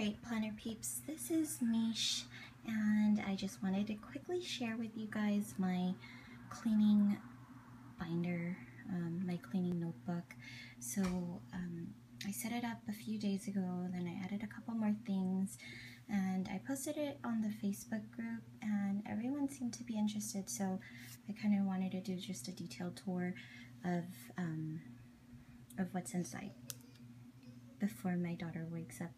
Alright, planner peeps, this is Mish, and I just wanted to quickly share with you guys my cleaning binder, my cleaning notebook. So I set it up a few days ago, then I added a couple more things, and I posted it on the Facebook group, and everyone seemed to be interested, so I kind of wanted to do just a detailed tour of what's inside before my daughter wakes up,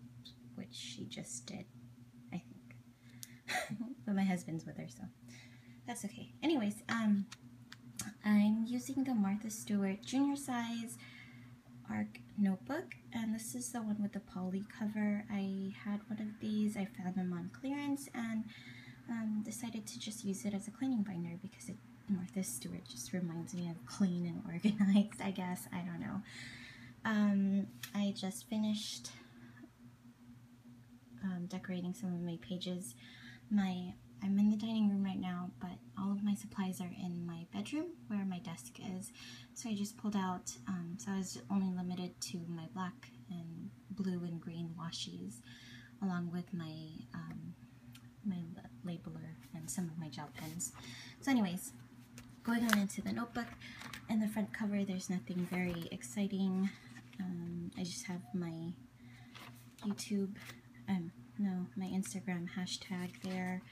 which she just did, I think. But my husband's with her, so that's okay. Anyways, I'm using the Martha Stewart junior size ARC notebook, and this is the one with the poly cover. I had one of these, I found them on clearance, and decided to just use it as a cleaning binder because Martha Stewart just reminds me of clean and organized, I guess. I don't know. I just finished decorating some of my pages. I'm in the dining room right now, but all of my supplies are in my bedroom where my desk is. So I just pulled out, so I was only limited to my black and blue and green washies, along with my my labeler and some of my gel pens. So anyways, going on into the notebook, in the front cover there's nothing very exciting. I just have my YouTube, my Instagram hashtag there.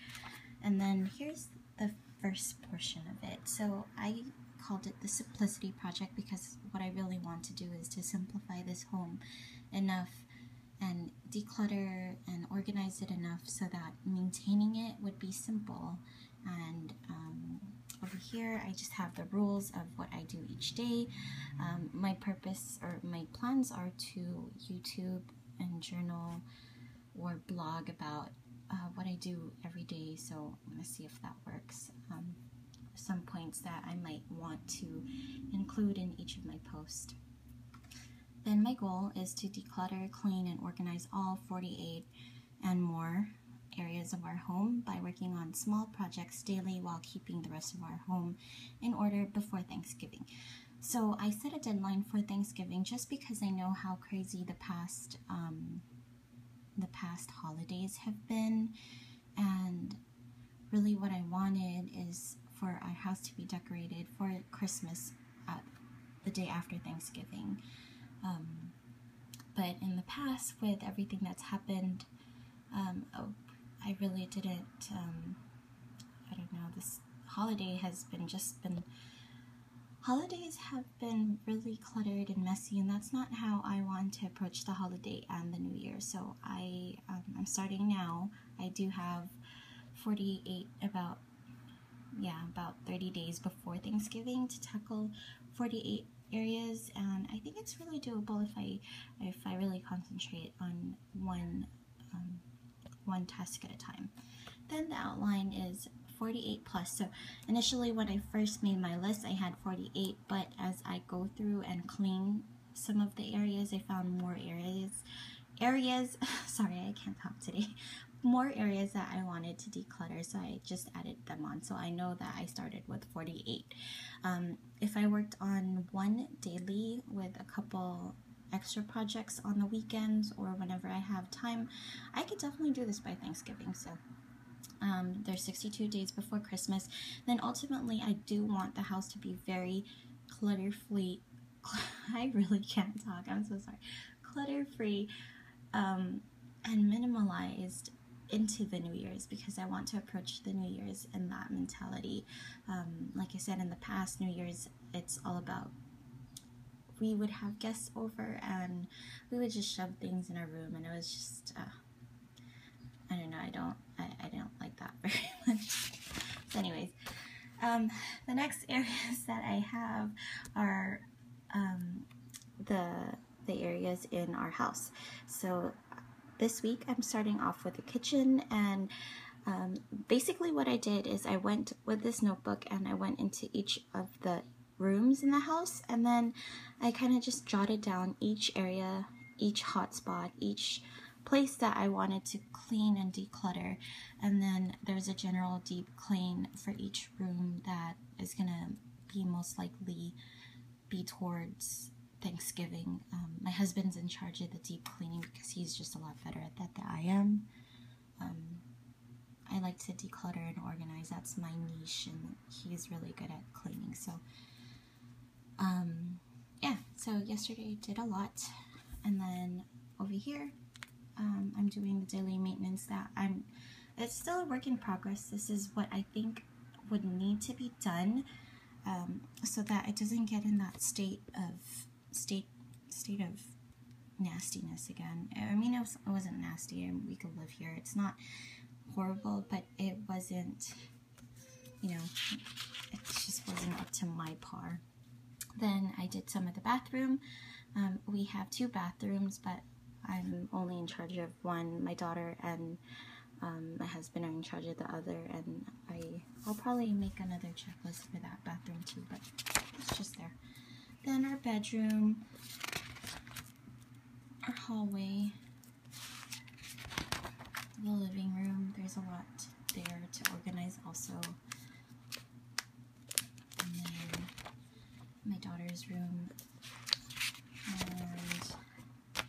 And then here's the first portion of it. So I called it the Simplicity Project because what I really want to do is to simplify this home enough and declutter and organize it enough so that maintaining it would be simple. And over here I just have the rules of what I do each day. My purpose or my plans are to YouTube and journal or blog about what I do every day, so I'm going to see if that works. Some points that I might want to include in each of my posts. Then my goal is to declutter, clean, and organize all 48 and more areas of our home by working on small projects daily while keeping the rest of our home in order before Thanksgiving. So I set a deadline for Thanksgiving just because I know how crazy the past holidays have been, and really what I wanted is for our house to be decorated for Christmas the day after Thanksgiving. But in the past, with everything that's happened, I really didn't, I don't know, this holiday has been holidays have been really cluttered and messy, and that's not how I want to approach the holiday and the New Year. So I'm starting now. I do have about 30 days before Thanksgiving to tackle 48 areas, and I think it's really doable if I really concentrate on one task at a time. Then the outline is 48 plus. So initially when I first made my list I had 48, but as I go through and clean some of the areas, I found more areas sorry, I can't talk today, more areas that I wanted to declutter, so I just added them on. So I know that I started with 48. If I worked on one daily with a couple extra projects on the weekends or whenever I have time, I could definitely do this by Thanksgiving. So there's 62 days before Christmas. Then ultimately I do want the house to be very clutter-free. I really can't talk, I'm so sorry. Clutter-free and minimalized into the New Year's, because I want to approach the New Year's in that mentality. Like I said, in the past New Year's, it's all about, we would have guests over and we would just shove things in our room, and it was just I don't know, I don't like that very much. So anyways, the next areas that I have are the areas in our house. So this week I'm starting off with the kitchen, and basically what I did is I went with this notebook and I went into each of the rooms in the house, and then I kind of just jotted down each area, each hotspot, each place that I wanted to clean and declutter, and then there's a general deep clean for each room that is gonna be most likely be towards Thanksgiving. My husband's in charge of the deep cleaning because he's just a lot better at that than I I am. I like to declutter and organize. That's my niche, and he's really good at cleaning. So, yeah. So yesterday I did a lot, and then over here, I'm doing the daily maintenance it's still a work in progress. This is what I think would need to be done, so that it doesn't get in that state of nastiness again. I mean, it wasn't nasty, and we could live here. It's not horrible, but it wasn't, it just wasn't up to my par. Then I did some of the bathroom. We have 2 bathrooms, but I'm only in charge of one. My daughter and my husband are in charge of the other, and I'll probably make another checklist for that bathroom too, but it's just there. Then our bedroom, our hallway, the living room. There's a lot there to organize also. And then my daughter's room and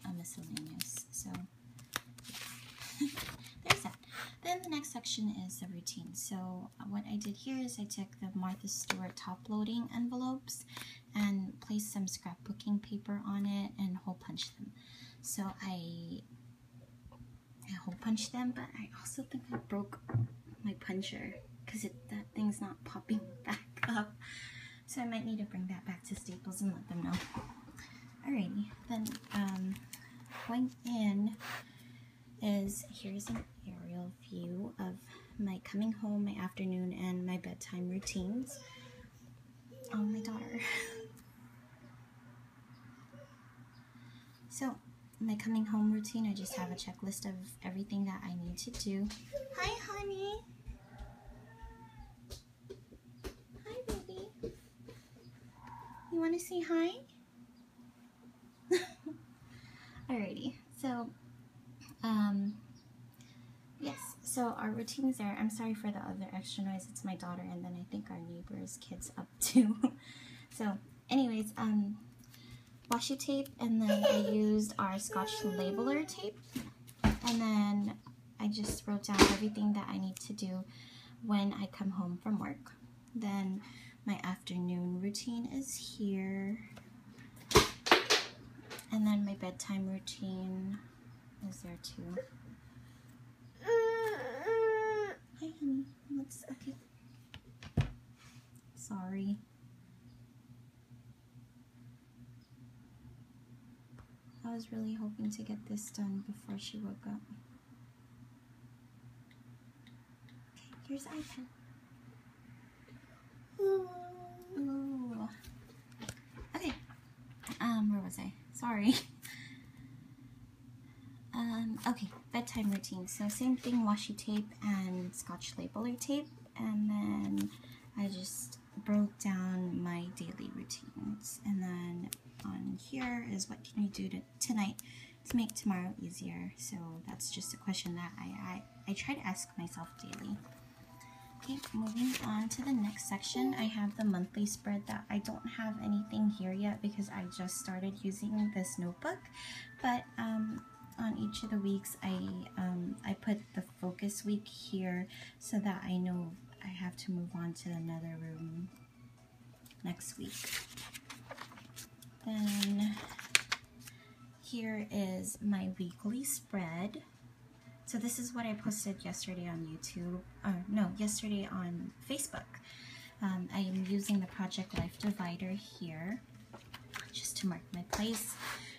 a miscellaneous. So there's that. Then the next section is the routine. So what I did here is I took the Martha Stewart top loading envelopes and placed some scrapbooking paper on it and hole punched them. So I hole punched them, but I also think I broke my puncher because that thing's not popping back up. So I might need to bring that back to Staples and let them know. Alrighty, then going in here's an aerial view of my coming home, my afternoon, and my bedtime routines. Oh, my daughter. So my coming home routine, I just have a checklist of everything that I need to do. Hi, honey. Hi, baby. You want to say hi? Alrighty. So, yes. So our routines there. I'm sorry for the other extra noise. It's my daughter, and then I think our neighbor's kids up too. So, anyways, washi tape, and then I used our Scotch labeler tape, and then I just wrote down everything that I need to do when I come home from work. Then my afternoon routine is here, and then my bedtime routine is there too. Hi, honey. Okay. Sorry. I was really hoping to get this done before she woke up. Okay, here's the iPad. Ooh. Okay. Where was I? Sorry. Okay, bedtime routine. So same thing, washi tape and Scotch labeler tape, and then I just broke down my daily routines, and then on here is what can you do tonight to make tomorrow easier. So that's just a question that I try to ask myself daily. Okay, moving on to the next section, I have the monthly spread that I don't have anything here yet because I just started using this notebook, but on each of the weeks I put the focus week here so that I know I have to move on to another room next week. Then here is my weekly spread. So this is what I posted yesterday on YouTube, yesterday on Facebook. I am using the Project Life Divider here just to mark my place.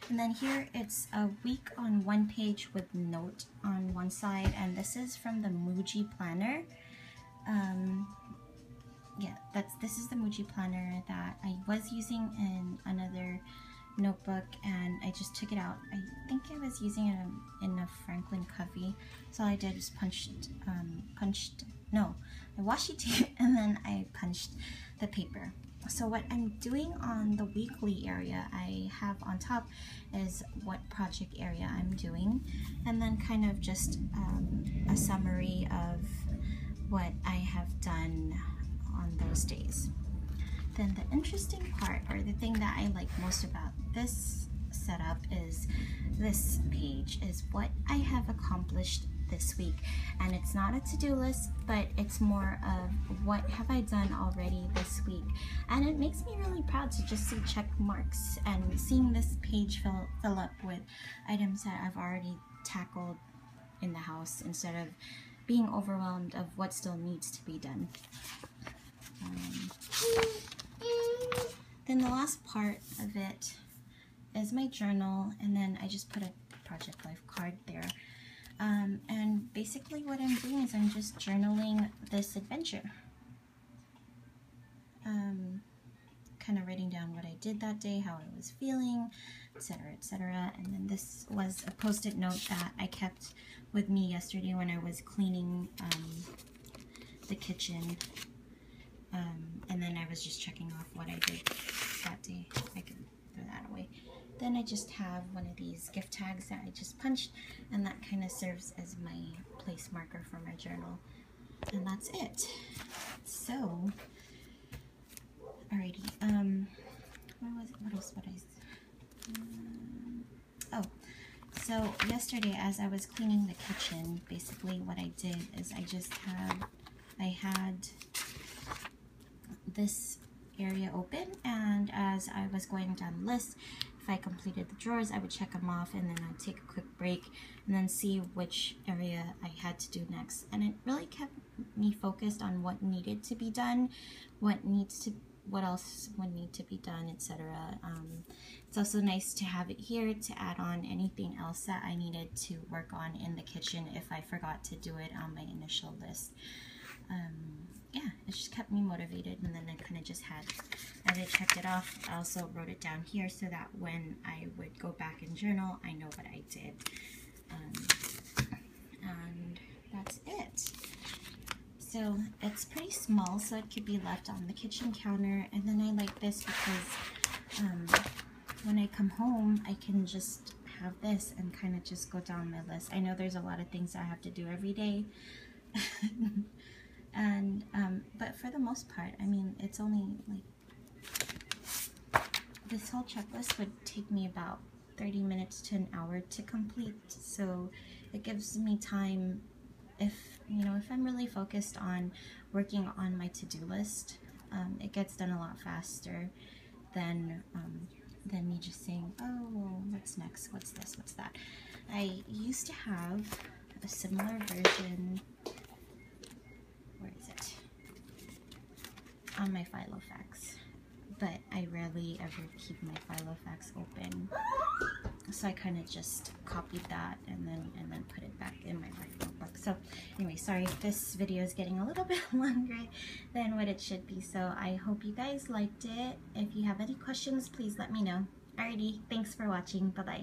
And then here it's a week on one page with note on one side, and this is from the Muji planner. This is the Muji planner that I was using in another notebook, and I just took it out. I think I was using it in a Franklin Covey, so all I did was I washi tape and then I punched the paper. So what I'm doing on the weekly area I have on top is what project area I'm doing, and then kind of just a summary of what I have done on those days. Then the interesting part, or the thing that I like most about this set up is this page is what I have accomplished this week, and it's not a to-do list, but it's more of what have I done already this week. And it makes me really proud to just see check marks and seeing this page fill up with items that I've already tackled in the house instead of being overwhelmed of what still needs to be done. Then the last part of it is my journal, and then I just put a Project Life card there. And basically what I'm doing is I'm just journaling this adventure. Kind of writing down what I did that day, how I was feeling, etc., etc. And then this was a post-it note that I kept with me yesterday when I was cleaning the kitchen. And then I was just checking off what I did that day. I can throw that away. Then I just have one of these gift tags that I just punched, and that kind of serves as my place marker for my journal. And that's it. So, alrighty. What else would I? Oh, so yesterday as I was cleaning the kitchen, basically what I did is I had this area open, and as I was going down the list, if I completed the drawers, I would check them off, and then I'd take a quick break and then see which area I had to do next. And it really kept me focused on what needed to be done, what else would need to be done, etc. It's also nice to have it here to add on anything else that I needed to work on in the kitchen if I forgot to do it on my initial list. Yeah, it just kept me motivated, and then I kind of just had, as I checked it off, I also wrote it down here so that when I would go back and journal, I know what I did. And that's it. So it's pretty small, so it could be left on the kitchen counter, and then I like this because when I come home, I can just have this and kind of just go down my list. I know there's a lot of things I have to do every day. And but for the most part, I mean, it's only like, this whole checklist would take me about 30 minutes to an hour to complete, so it gives me time if I'm really focused on working on my to-do list. It gets done a lot faster than me just saying, oh, what's next, what's this, what's that. I used to have a similar version. Where is it? On my Filofax, but I rarely ever keep my Filofax open, so I kind of just copied that and then put it back in my notebook. So anyway, sorry if this video is getting a little bit longer than what it should be, so I hope you guys liked it. If you have any questions, please let me know. Alrighty, thanks for watching. Bye bye.